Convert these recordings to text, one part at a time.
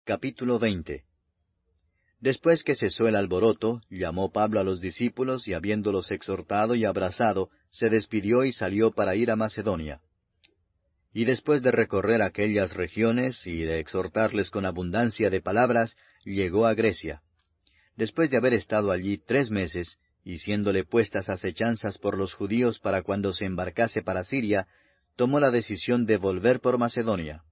Capítulo 20. Después que cesó el alboroto, llamó Pablo a los discípulos, y habiéndolos exhortado y abrazado, se despidió y salió para ir a Macedonia. Y después de recorrer aquellas regiones, y de exhortarles con abundancia de palabras, llegó a Grecia. Después de haber estado allí 3 meses, y siéndole puestas acechanzas por los judíos para cuando se embarcase para Siria, tomó la decisión de volver por Macedonia.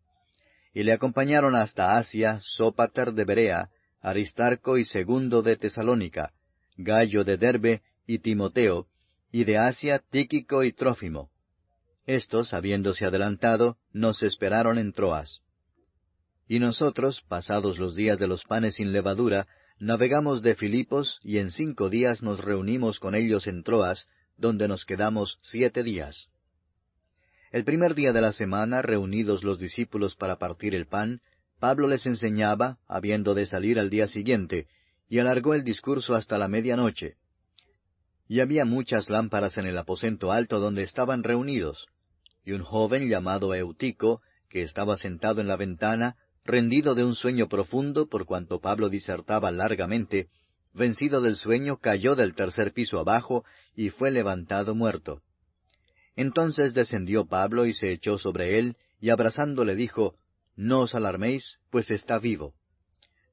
Y le acompañaron hasta Asia Sópater de Berea, Aristarco y Segundo de Tesalónica, Gallo de Derbe y Timoteo, y de Asia Tíquico y Trófimo. Estos, habiéndose adelantado, nos esperaron en Troas. Y nosotros, pasados los días de los panes sin levadura, navegamos de Filipos, y en 5 días nos reunimos con ellos en Troas, donde nos quedamos 7 días. El primer día de la semana, reunidos los discípulos para partir el pan, Pablo les enseñaba, habiendo de salir al día siguiente, y alargó el discurso hasta la medianoche. Y había muchas lámparas en el aposento alto donde estaban reunidos. Y un joven llamado Eutico, que estaba sentado en la ventana, rendido de un sueño profundo, por cuanto Pablo disertaba largamente, vencido del sueño, cayó del 3er piso abajo, y fue levantado muerto. Entonces descendió Pablo y se echó sobre él, y abrazándole dijo, «No os alarméis, pues está vivo».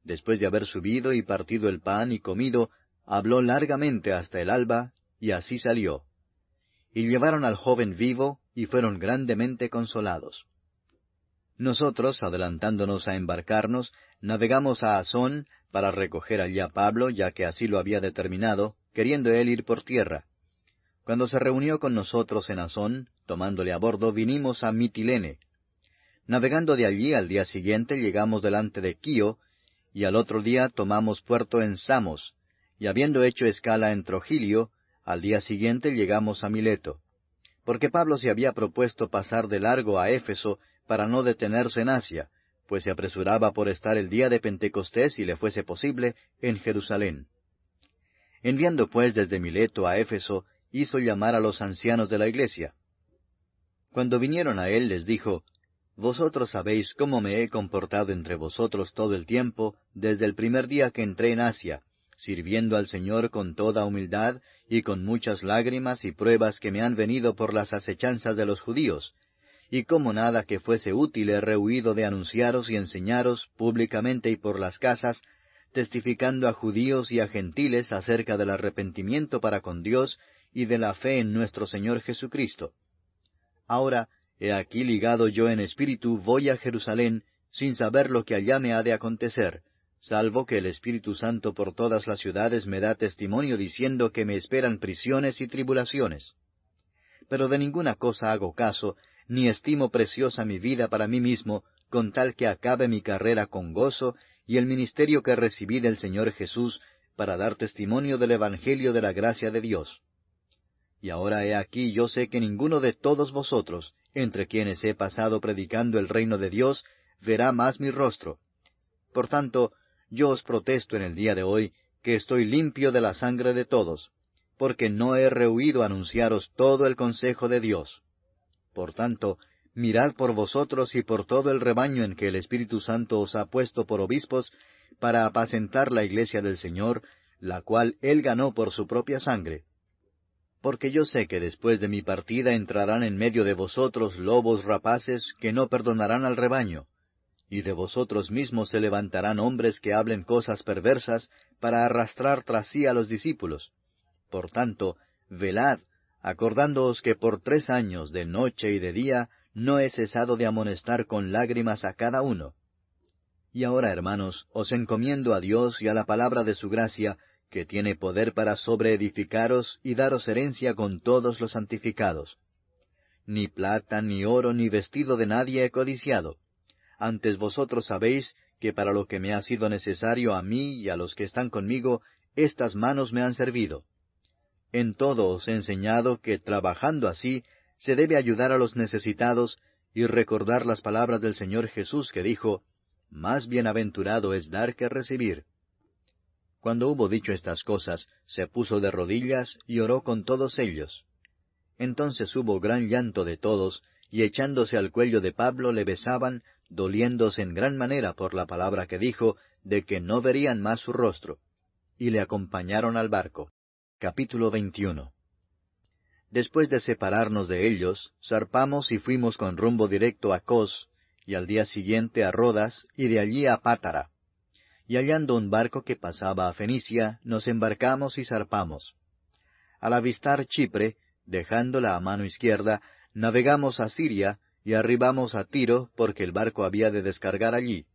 Después de haber subido y partido el pan y comido, habló largamente hasta el alba, y así salió. Y llevaron al joven vivo, y fueron grandemente consolados. Nosotros, adelantándonos a embarcarnos, navegamos a Asón, para recoger allí a Pablo, ya que así lo había determinado, queriendo él ir por tierra. Cuando se reunió con nosotros en Asón, tomándole a bordo, vinimos a Mitilene. Navegando de allí al día siguiente llegamos delante de Quío, y al otro día tomamos puerto en Samos, y habiendo hecho escala en Trogilio, al día siguiente llegamos a Mileto. Porque Pablo se había propuesto pasar de largo a Éfeso para no detenerse en Asia, pues se apresuraba por estar el día de Pentecostés, si le fuese posible, en Jerusalén. Enviando pues desde Mileto a Éfeso, hizo llamar a los ancianos de la iglesia. Cuando vinieron a él, les dijo, «Vosotros sabéis cómo me he comportado entre vosotros todo el tiempo, desde el primer día que entré en Asia, sirviendo al Señor con toda humildad y con muchas lágrimas y pruebas que me han venido por las acechanzas de los judíos, y como nada que fuese útil he rehuido de anunciaros y enseñaros públicamente y por las casas, testificando a judíos y a gentiles acerca del arrepentimiento para con Dios y de la fe en nuestro Señor Jesucristo. Ahora, he aquí ligado yo en espíritu voy a Jerusalén, sin saber lo que allá me ha de acontecer, salvo que el Espíritu Santo por todas las ciudades me da testimonio diciendo que me esperan prisiones y tribulaciones. Pero de ninguna cosa hago caso, ni estimo preciosa mi vida para mí mismo, con tal que acabe mi carrera con gozo y el ministerio que recibí del Señor Jesús, para dar testimonio del Evangelio de la gracia de Dios. Y ahora he aquí yo sé que ninguno de todos vosotros, entre quienes he pasado predicando el reino de Dios, verá más mi rostro. Por tanto, yo os protesto en el día de hoy, que estoy limpio de la sangre de todos, porque no he rehuido anunciaros todo el consejo de Dios. Por tanto, mirad por vosotros y por todo el rebaño en que el Espíritu Santo os ha puesto por obispos, para apacentar la iglesia del Señor, la cual Él ganó por su propia sangre. Porque yo sé que después de mi partida entrarán en medio de vosotros lobos rapaces que no perdonarán al rebaño, y de vosotros mismos se levantarán hombres que hablen cosas perversas para arrastrar tras sí a los discípulos. Por tanto, velad, acordándoos que por 3 años, de noche y de día, no he cesado de amonestar con lágrimas a cada uno. Y ahora, hermanos, os encomiendo a Dios y a la palabra de su gracia, que tiene poder para sobreedificaros y daros herencia con todos los santificados. Ni plata, ni oro, ni vestido de nadie he codiciado. Antes vosotros sabéis que para lo que me ha sido necesario a mí y a los que están conmigo, estas manos me han servido. En todo os he enseñado que, trabajando así, se debe ayudar a los necesitados y recordar las palabras del Señor Jesús que dijo, «Más bienaventurado es dar que recibir». Cuando hubo dicho estas cosas, se puso de rodillas y oró con todos ellos. Entonces hubo gran llanto de todos, y echándose al cuello de Pablo le besaban, doliéndose en gran manera por la palabra que dijo, de que no verían más su rostro. Y le acompañaron al barco. Capítulo 21. Después de separarnos de ellos, zarpamos y fuimos con rumbo directo a Cos, y al día siguiente a Rodas, y de allí a Pátara. Y hallando un barco que pasaba a Fenicia, nos embarcamos y zarpamos. Al avistar Chipre, dejándola a mano izquierda, navegamos a Siria, y arribamos a Tiro, porque el barco había de descargar allí.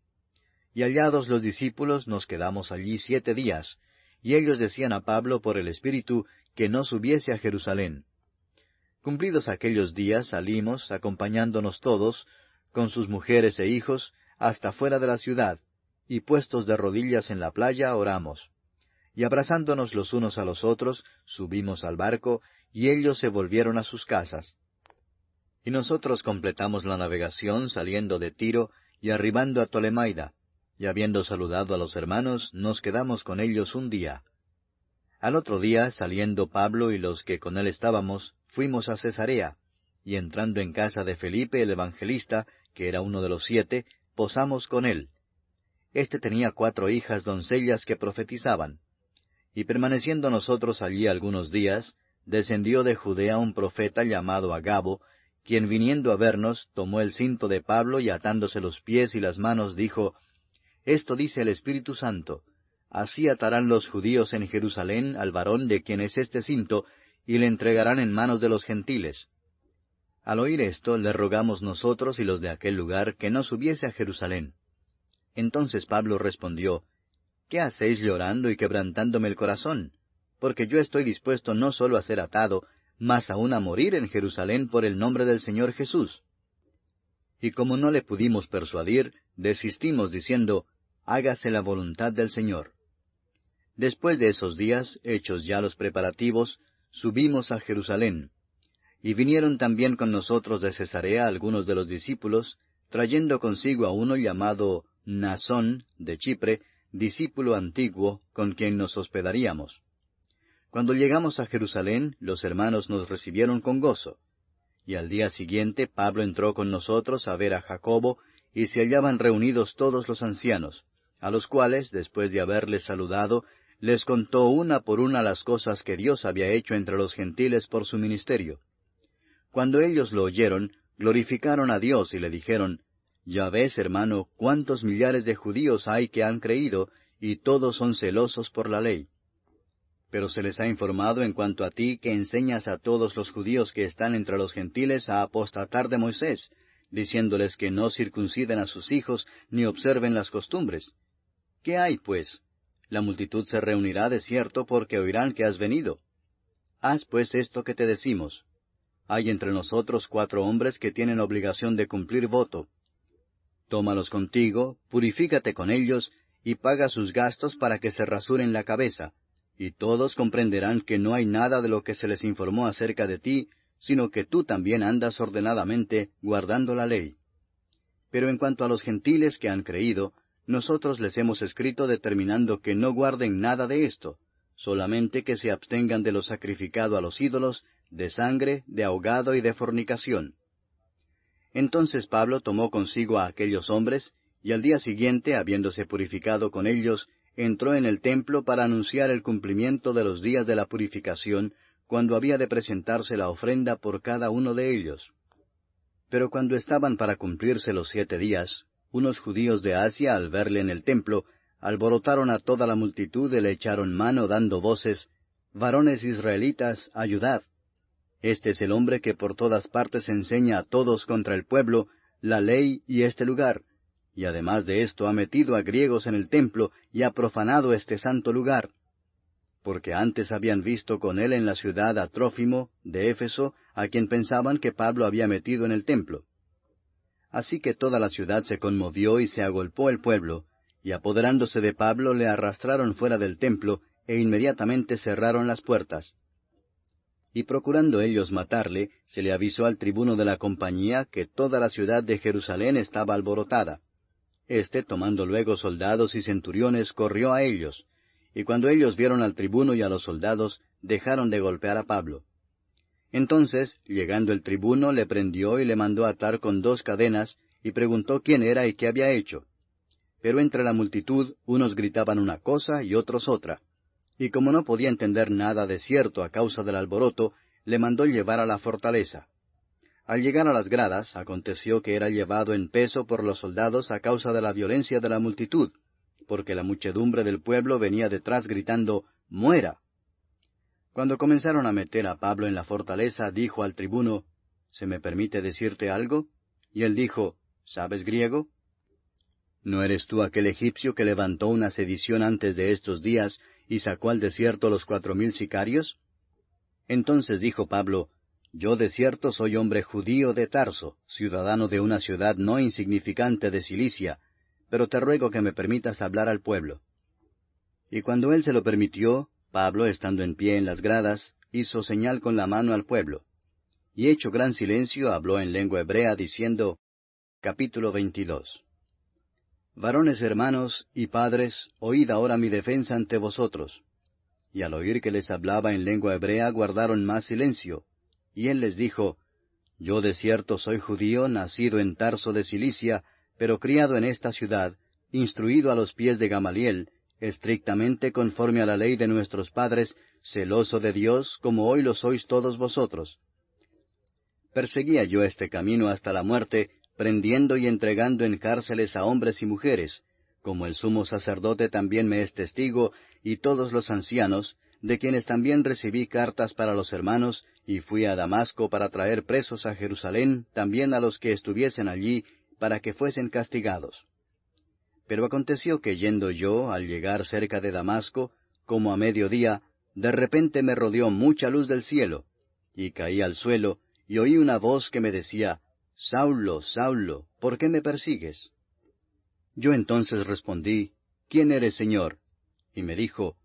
Y hallados los discípulos, nos quedamos allí 7 días, y ellos decían a Pablo por el Espíritu que no subiese a Jerusalén. Cumplidos aquellos días salimos, acompañándonos todos, con sus mujeres e hijos, hasta fuera de la ciudad, y puestos de rodillas en la playa oramos. Y abrazándonos los unos a los otros, subimos al barco, y ellos se volvieron a sus casas. Y nosotros completamos la navegación saliendo de Tiro y arribando a Tolemaida, y habiendo saludado a los hermanos, nos quedamos con ellos un día. Al otro día, saliendo Pablo y los que con él estábamos, fuimos a Cesarea, y entrando en casa de Felipe el evangelista, que era uno de los 7, posamos con él. Este tenía 4 hijas doncellas que profetizaban. Y permaneciendo nosotros allí algunos días, descendió de Judea un profeta llamado Agabo, quien viniendo a vernos, tomó el cinto de Pablo y atándose los pies y las manos, dijo, «Esto dice el Espíritu Santo, así atarán los judíos en Jerusalén al varón de quien es este cinto, y le entregarán en manos de los gentiles». Al oír esto, le rogamos nosotros y los de aquel lugar que no subiese a Jerusalén. Entonces Pablo respondió, «¿Qué hacéis llorando y quebrantándome el corazón? Porque yo estoy dispuesto no solo a ser atado, mas aún a morir en Jerusalén por el nombre del Señor Jesús». Y como no le pudimos persuadir, desistimos diciendo, «Hágase la voluntad del Señor». Después de esos días, hechos ya los preparativos, subimos a Jerusalén. Y vinieron también con nosotros de Cesarea algunos de los discípulos, trayendo consigo a uno llamado Mnasón, de Chipre, discípulo antiguo, con quien nos hospedaríamos. Cuando llegamos a Jerusalén, los hermanos nos recibieron con gozo. Y al día siguiente Pablo entró con nosotros a ver a Jacobo, y se hallaban reunidos todos los ancianos, a los cuales, después de haberles saludado, les contó una por una las cosas que Dios había hecho entre los gentiles por su ministerio. Cuando ellos lo oyeron, glorificaron a Dios y le dijeron, «Ya ves, hermano, cuántos millares de judíos hay que han creído, y todos son celosos por la ley. Pero se les ha informado en cuanto a ti que enseñas a todos los judíos que están entre los gentiles a apostatar de Moisés, diciéndoles que no circunciden a sus hijos ni observen las costumbres. ¿Qué hay, pues? La multitud se reunirá de cierto porque oirán que has venido. Haz pues esto que te decimos. Hay entre nosotros 4 hombres que tienen obligación de cumplir voto. Tómalos contigo, purifícate con ellos, y paga sus gastos para que se rasuren la cabeza, y todos comprenderán que no hay nada de lo que se les informó acerca de ti, sino que tú también andas ordenadamente guardando la ley. Pero en cuanto a los gentiles que han creído, nosotros les hemos escrito determinando que no guarden nada de esto, solamente que se abstengan de lo sacrificado a los ídolos, de sangre, de ahogado y de fornicación. Entonces Pablo tomó consigo a aquellos hombres, y al día siguiente, habiéndose purificado con ellos, entró en el templo para anunciar el cumplimiento de los días de la purificación, cuando había de presentarse la ofrenda por cada uno de ellos. Pero cuando estaban para cumplirse los 7 días, unos judíos de Asia, al verle en el templo, alborotaron a toda la multitud y le echaron mano dando voces, «Varones israelitas, ayudad. Este es el hombre que por todas partes enseña a todos contra el pueblo, la ley y este lugar, y además de esto ha metido a griegos en el templo y ha profanado este santo lugar». Porque antes habían visto con él en la ciudad a Trófimo, de Éfeso, a quien pensaban que Pablo había metido en el templo. Así que toda la ciudad se conmovió y se agolpó el pueblo, y apoderándose de Pablo le arrastraron fuera del templo, e inmediatamente cerraron las puertas. Y procurando ellos matarle, se le avisó al tribuno de la compañía que toda la ciudad de Jerusalén estaba alborotada. Este, tomando luego soldados y centuriones, corrió a ellos, y cuando ellos vieron al tribuno y a los soldados, dejaron de golpear a Pablo. Entonces, llegando el tribuno, le prendió y le mandó atar con 2 cadenas, y preguntó quién era y qué había hecho. Pero entre la multitud unos gritaban una cosa y otros otra. Y como no podía entender nada de cierto a causa del alboroto, le mandó llevar a la fortaleza. Al llegar a las gradas, aconteció que era llevado en peso por los soldados a causa de la violencia de la multitud, porque la muchedumbre del pueblo venía detrás gritando, «¡Muera!». Cuando comenzaron a meter a Pablo en la fortaleza, dijo al tribuno, «¿Se me permite decirte algo?». Y él dijo, «¿Sabes griego? ¿No eres tú aquel egipcio que levantó una sedición antes de estos días y sacó al desierto los 4,000 sicarios? Entonces dijo Pablo, «Yo de cierto soy hombre judío de Tarso, ciudadano de una ciudad no insignificante de Cilicia, pero te ruego que me permitas hablar al pueblo». Y cuando él se lo permitió, Pablo, estando en pie en las gradas, hizo señal con la mano al pueblo. Y hecho gran silencio, habló en lengua hebrea, diciendo, Capítulo 22. Varones hermanos y padres, oíd ahora mi defensa ante vosotros. Y al oír que les hablaba en lengua hebrea, guardaron más silencio. Y él les dijo, Yo de cierto soy judío, nacido en Tarso de Cilicia, pero criado en esta ciudad, instruido a los pies de Gamaliel, estrictamente conforme a la ley de nuestros padres, celoso de Dios, como hoy lo sois todos vosotros. Perseguía yo este camino hasta la muerte, prendiendo y entregando en cárceles a hombres y mujeres, como el sumo sacerdote también me es testigo, y todos los ancianos, de quienes también recibí cartas para los hermanos, y fui a Damasco para traer presos a Jerusalén, también a los que estuviesen allí, para que fuesen castigados. Pero aconteció que yendo yo, al llegar cerca de Damasco, como a mediodía, de repente me rodeó mucha luz del cielo, y caí al suelo, y oí una voz que me decía, Saulo, Saulo, ¿por qué me persigues? Yo entonces respondí, ¿Quién eres, Señor? Y me dijo,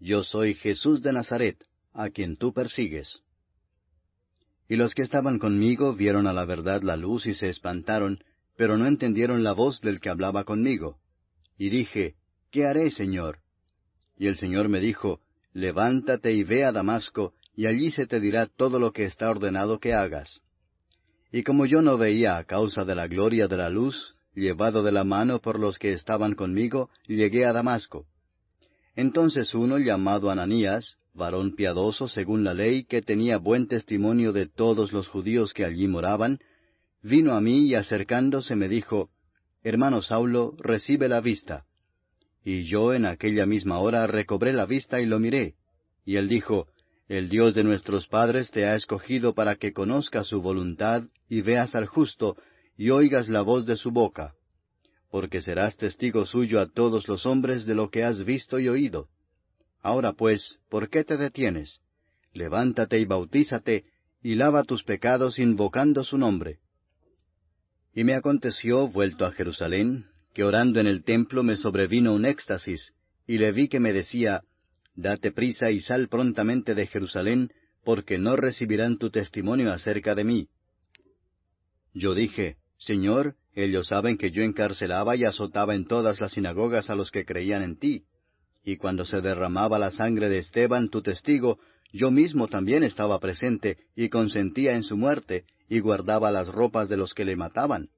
Yo soy Jesús de Nazaret, a quien tú persigues. Y los que estaban conmigo vieron a la verdad la luz y se espantaron, pero no entendieron la voz del que hablaba conmigo. Y dije, ¿qué haré, Señor? Y el Señor me dijo, Levántate y ve a Damasco, y allí se te dirá todo lo que está ordenado que hagas. Y como yo no veía a causa de la gloria de la luz, llevado de la mano por los que estaban conmigo, llegué a Damasco. Entonces uno llamado Ananías, varón piadoso según la ley, que tenía buen testimonio de todos los judíos que allí moraban, vino a mí y acercándose me dijo, Hermano Saulo, recibe la vista. Y yo en aquella misma hora recobré la vista y lo miré. Y él dijo, El Dios de nuestros padres te ha escogido para que conozcas su voluntad, y veas al justo, y oigas la voz de su boca. Porque serás testigo suyo a todos los hombres de lo que has visto y oído. Ahora pues, ¿por qué te detienes? Levántate y bautízate, y lava tus pecados invocando su nombre. Y me aconteció, vuelto a Jerusalén, que orando en el templo me sobrevino un éxtasis, y le vi que me decía, Date prisa y sal prontamente de Jerusalén, porque no recibirán tu testimonio acerca de mí. Yo dije, Señor, ellos saben que yo encarcelaba y azotaba en todas las sinagogas a los que creían en ti. Y cuando se derramaba la sangre de Esteban, tu testigo, yo mismo también estaba presente, y consentía en su muerte, y guardaba las ropas de los que le mataban.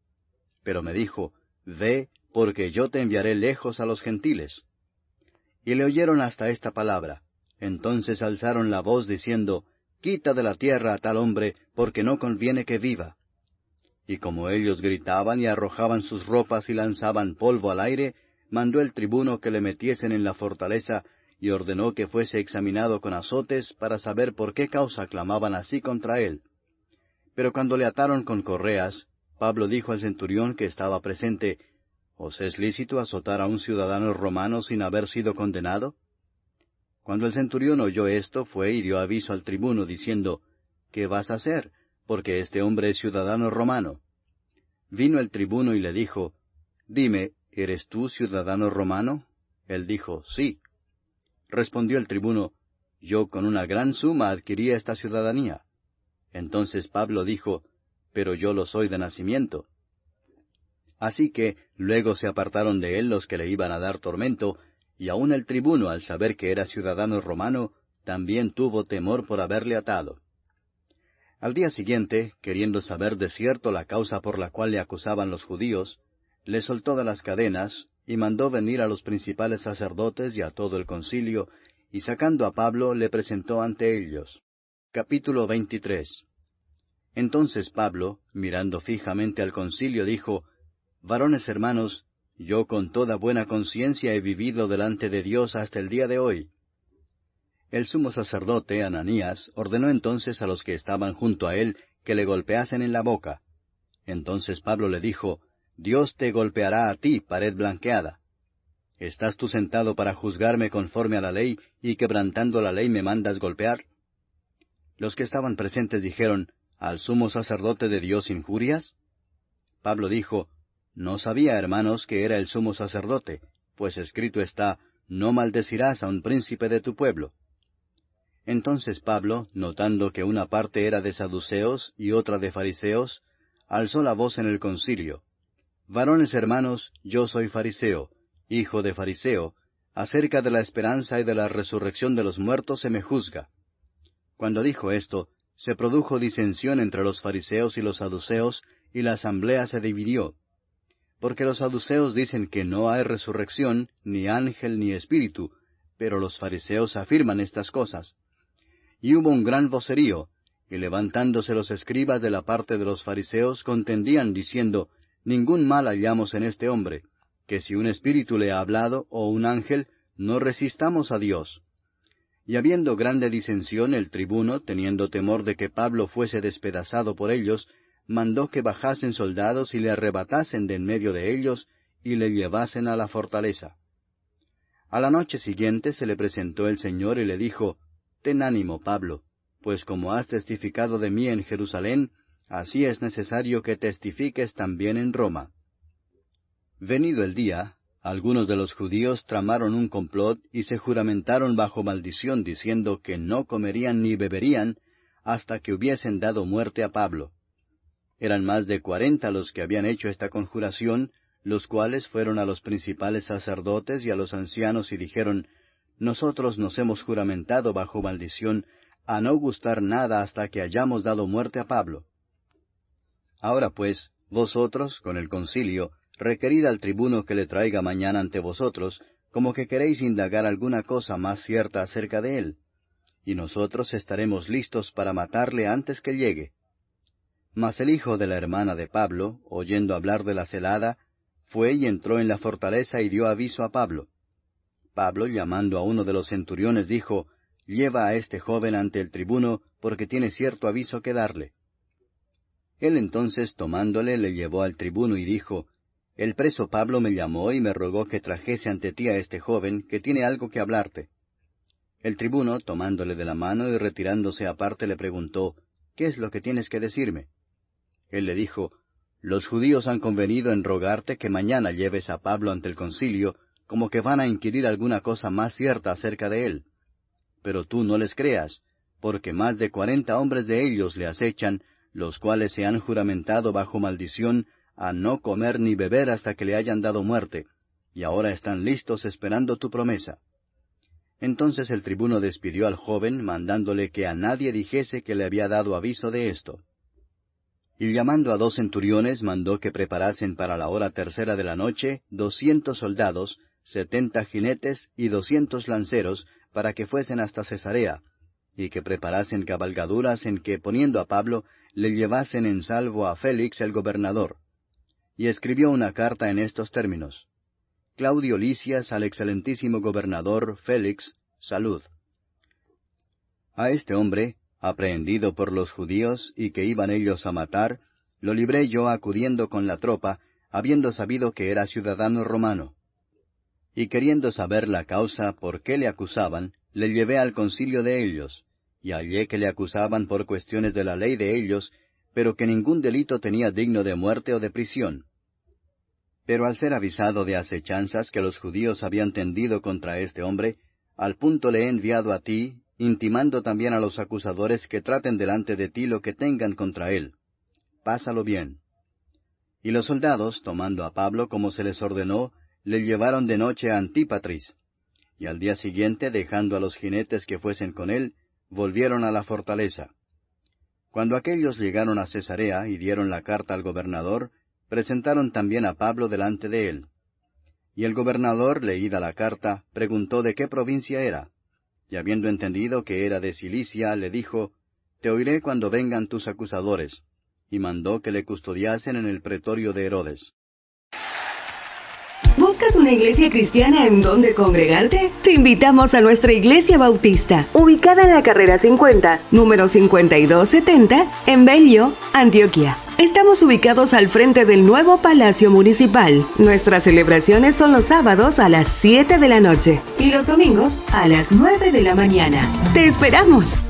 Pero me dijo, Ve, porque yo te enviaré lejos a los gentiles. Y le oyeron hasta esta palabra. Entonces alzaron la voz diciendo, Quita de la tierra a tal hombre, porque no conviene que viva. Y como ellos gritaban y arrojaban sus ropas y lanzaban polvo al aire, mandó el tribuno que le metiesen en la fortaleza, y ordenó que fuese examinado con azotes para saber por qué causa clamaban así contra él. Pero cuando le ataron con correas, Pablo dijo al centurión que estaba presente, ¿Os es lícito azotar a un ciudadano romano sin haber sido condenado? Cuando el centurión oyó esto, fue y dio aviso al tribuno, diciendo, ¿Qué vas a hacer? Porque este hombre es ciudadano romano. Vino el tribuno y le dijo, Dime, ¿eres tú ciudadano romano? Él dijo, Sí. Respondió el tribuno, Yo con una gran suma adquirí esta ciudadanía. Entonces Pablo dijo, Pero yo lo soy de nacimiento. Así que luego se apartaron de él los que le iban a dar tormento, y aun el tribuno, al saber que era ciudadano romano, también tuvo temor por haberle atado. Al día siguiente, queriendo saber de cierto la causa por la cual le acusaban los judíos, le soltó de las cadenas, y mandó venir a los principales sacerdotes y a todo el concilio, y sacando a Pablo le presentó ante ellos. Capítulo 23. Entonces Pablo, mirando fijamente al concilio, dijo, Varones hermanos, yo con toda buena conciencia he vivido delante de Dios hasta el día de hoy. El sumo sacerdote, Ananías, ordenó entonces a los que estaban junto a él que le golpeasen en la boca. Entonces Pablo le dijo, Dios te golpeará a ti, pared blanqueada. ¿Estás tú sentado para juzgarme conforme a la ley, y quebrantando la ley me mandas golpear? Los que estaban presentes dijeron, ¿al sumo sacerdote de Dios injurias? Pablo dijo, No sabía, hermanos, que era el sumo sacerdote, pues escrito está, No maldecirás a un príncipe de tu pueblo. Entonces Pablo, notando que una parte era de saduceos y otra de fariseos, alzó la voz en el concilio. Varones hermanos, yo soy fariseo, hijo de fariseo, acerca de la esperanza y de la resurrección de los muertos se me juzga. Cuando dijo esto, se produjo disensión entre los fariseos y los saduceos, y la asamblea se dividió. Porque los saduceos dicen que no hay resurrección, ni ángel ni espíritu, pero los fariseos afirman estas cosas. Y hubo un gran vocerío, y levantándose los escribas de la parte de los fariseos contendían diciendo, Ningún mal hallamos en este hombre, que si un espíritu le ha hablado, o un ángel, no resistamos a Dios. Y habiendo grande disensión, el tribuno, teniendo temor de que Pablo fuese despedazado por ellos, mandó que bajasen soldados y le arrebatasen de en medio de ellos, y le llevasen a la fortaleza. A la noche siguiente se le presentó el Señor y le dijo, Ten ánimo, Pablo, pues como has testificado de mí en Jerusalén, así es necesario que testifiques también en Roma. Venido el día, algunos de los judíos tramaron un complot y se juramentaron bajo maldición, diciendo que no comerían ni beberían hasta que hubiesen dado muerte a Pablo. Eran más de 40 los que habían hecho esta conjuración, los cuales fueron a los principales sacerdotes y a los ancianos y dijeron, Nosotros nos hemos juramentado bajo maldición a no gustar nada hasta que hayamos dado muerte a Pablo. Ahora pues, vosotros, con el concilio, requerid al tribuno que le traiga mañana ante vosotros, como que queréis indagar alguna cosa más cierta acerca de él, y nosotros estaremos listos para matarle antes que llegue. Mas el hijo de la hermana de Pablo, oyendo hablar de la celada, fue y entró en la fortaleza y dio aviso a Pablo. Pablo, llamando a uno de los centuriones, dijo, Lleva a este joven ante el tribuno, porque tiene cierto aviso que darle. Él entonces, tomándole, le llevó al tribuno y dijo, El preso Pablo me llamó y me rogó que trajese ante ti a este joven, que tiene algo que hablarte. El tribuno, tomándole de la mano y retirándose aparte, le preguntó, ¿Qué es lo que tienes que decirme? Él le dijo, Los judíos han convenido en rogarte que mañana lleves a Pablo ante el concilio, como que van a inquirir alguna cosa más cierta acerca de él. Pero tú no les creas, porque más de 40 hombres de ellos le acechan, los cuales se han juramentado bajo maldición a no comer ni beber hasta que le hayan dado muerte, y ahora están listos esperando tu promesa. Entonces el tribuno despidió al joven, mandándole que a nadie dijese que le había dado aviso de esto. Y llamando a 2 centuriones, mandó que preparasen para la hora tercera de la noche 200 soldados, 70 jinetes y 200 lanceros, para que fuesen hasta Cesarea, y que preparasen cabalgaduras en que, poniendo a Pablo, le llevasen en salvo a Félix el gobernador. Y escribió una carta en estos términos. Claudio Lisias al excelentísimo gobernador Félix, salud. A este hombre, aprehendido por los judíos y que iban ellos a matar, lo libré yo acudiendo con la tropa, habiendo sabido que era ciudadano romano. Y queriendo saber la causa por qué le acusaban, le llevé al concilio de ellos, y hallé que le acusaban por cuestiones de la ley de ellos, pero que ningún delito tenía digno de muerte o de prisión. Pero al ser avisado de asechanzas que los judíos habían tendido contra este hombre, al punto le he enviado a ti, intimando también a los acusadores que traten delante de ti lo que tengan contra él. Pásalo bien. Y los soldados, tomando a Pablo como se les ordenó, le llevaron de noche a Antípatris, y al día siguiente, dejando a los jinetes que fuesen con él, volvieron a la fortaleza. Cuando aquellos llegaron a Cesarea y dieron la carta al gobernador, presentaron también a Pablo delante de él. Y el gobernador, leída la carta, preguntó de qué provincia era. Y habiendo entendido que era de Cilicia, le dijo, Te oiré cuando vengan tus acusadores. Y mandó que le custodiasen en el pretorio de Herodes. ¿Buscas una iglesia cristiana en donde congregarte? Te invitamos a nuestra iglesia bautista, ubicada en la carrera 50, número 5270, en Bello, Antioquia. Estamos ubicados al frente del nuevo Palacio Municipal. Nuestras celebraciones son los sábados a las 7 de la noche y los domingos a las 9 de la mañana. ¡Te esperamos!